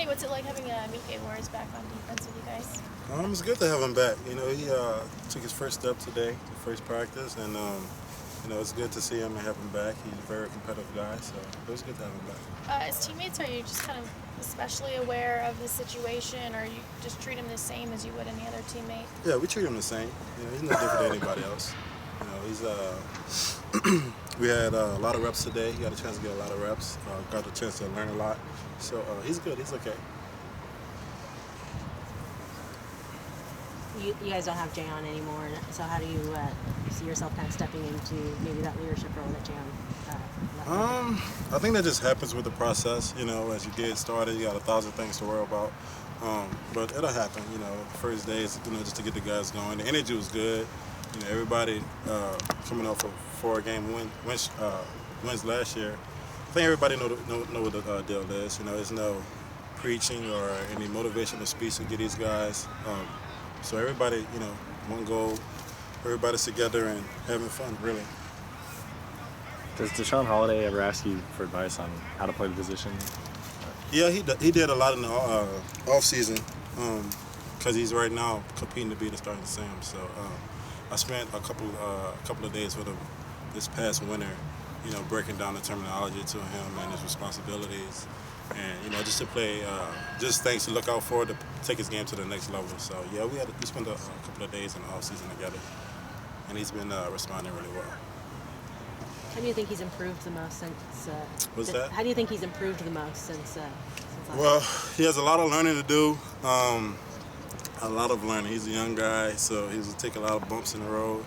what's it like having Mike Morris back on defense with you guys? It's good to have him back. You know, he took his first step today, the first practice, and you know, it's good to see him and have him back. He's a very competitive guy, so it was good to have him back. As teammates, are you just kind of especially aware of the situation, or you just treat him the same as you would any other teammate? Yeah, we treat him the same. You know, he's no different than anybody else. You know, he's we had a lot of reps today. He got a chance to get a lot of reps. Got a chance to learn a lot. So he's good. He's okay. You guys don't have Jayon anymore, so how do you see yourself kind of stepping into maybe that leadership role that Jayon left? I think that just happens with the process. You know, as you get started, you got 1,000 things to worry about. But it'll happen. You know, first days, you know, just to get the guys going. The energy was good. You know, everybody coming off a 4-game wins last year. I think everybody know what the deal is. You know, there's no preaching or any motivational speech to get these guys. So everybody, you know, one goal, everybody's together and having fun, really. Does Deshaun Holiday ever ask you for advice on how to play the position? Yeah, he did a lot in the off season because he's right now competing to be the starting Sam. So I spent a couple of days with him this past winter, you know, breaking down the terminology to him and his responsibilities. And, you know, just to play, just things to look out for to take his game to the next level. So, yeah, we spent a couple of days in the offseason together, and he's been responding really well. How do you think he's improved the most since? What's that? How do you think he's improved the most since last Well, he has a lot of learning to do, a lot of learning. He's a young guy, so he's taking a lot of bumps in the road.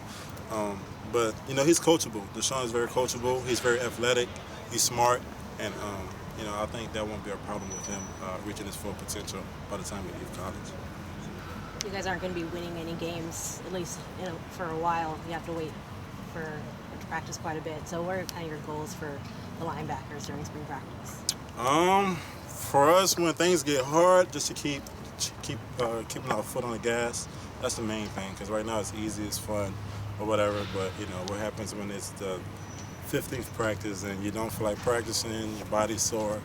But, you know, he's coachable. Deshaun is very coachable. He's very athletic. He's smart. And, you know, I think that won't be a problem with him reaching his full potential by the time he leaves college. You guys aren't going to be winning any games, at least for a while. You have to wait to practice quite a bit. So what are kind of your goals for the linebackers during spring practice? For us, when things get hard, just to keep keeping our foot on the gas. That's the main thing, because right now it's easy, it's fun, or whatever. But, you know, what happens when it's the 15th practice and you don't feel like practicing, your body's sore,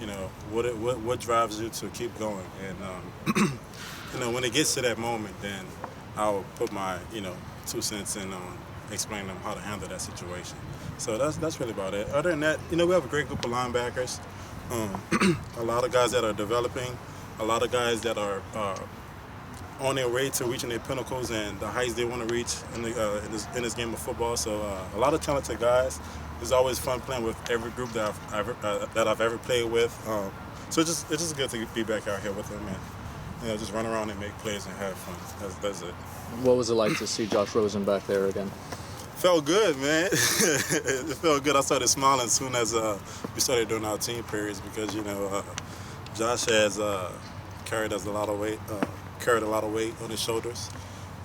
you know, what drives you to keep going? And, you know, when it gets to that moment, then I'll put my, you know, 2 cents in on explaining them how to handle that situation. So that's really about it. Other than that, you know, we have a great group of linebackers, a lot of guys that are developing, a lot of guys that are on their way to reaching their pinnacles and the heights they want to reach in this game of football. So a lot of talented guys. It's always fun playing with every group that I've ever played with. So it's just good to be back out here with them and, you know, just run around and make plays and have fun. That's it. What was it like to see Josh Rosen back there again? Felt good, man. It felt good. I started smiling as soon as we started doing our team periods because, you know, Josh has carried a lot of weight on his shoulders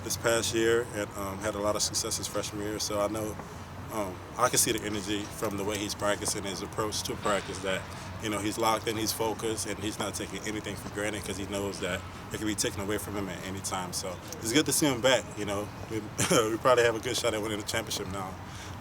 this past year and had a lot of success his freshman year. So I know I can see the energy from the way he's practicing, his approach to practice, that, you know, he's locked in, he's focused, and he's not taking anything for granted because he knows that it can be taken away from him at any time. So it's good to see him back. You know, we probably have a good shot at winning the championship now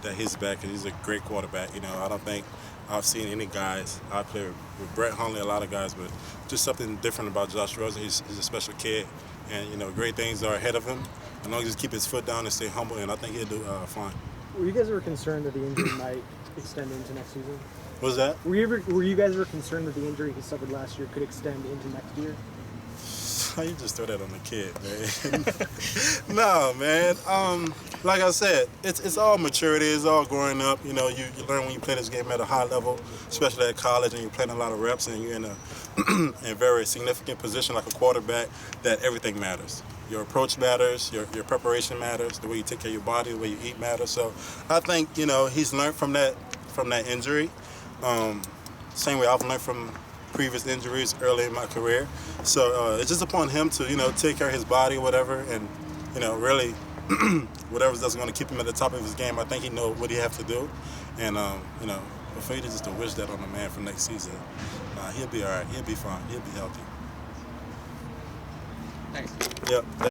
that he's back, and he's a great quarterback. You know, I don't think I've seen any guys. I play with Brett Hundley, a lot of guys, but just something different about Josh Rosen. He's a special kid, and, you know, great things are ahead of him. As long as he keep his foot down and stay humble, and I think he'll do fine. Were you guys ever concerned that the injury might extend into next season? What was that? Were you guys ever concerned that the injury he suffered last year could extend into next year? You just throw that on the kid, man. No, man. Like I said, it's all maturity. It's all growing up. You know, you learn when you play this game at a high level, especially at college, and you're playing a lot of reps, and you're in a very significant position like a quarterback, that everything matters. Your approach matters, your preparation matters, the way you take care of your body, the way you eat matters. So I think, you know, he's learned from that injury. Same way I've learned from previous injuries early in my career. So it's just upon him to, you know, take care of his body, whatever, and, you know, really whatever's that's going to keep him at the top of his game. I think he knows what he has to do, and you know, for you to just to wish that on the man for next season, he'll be all right. He'll be fine. He'll be healthy. Thanks. Yep.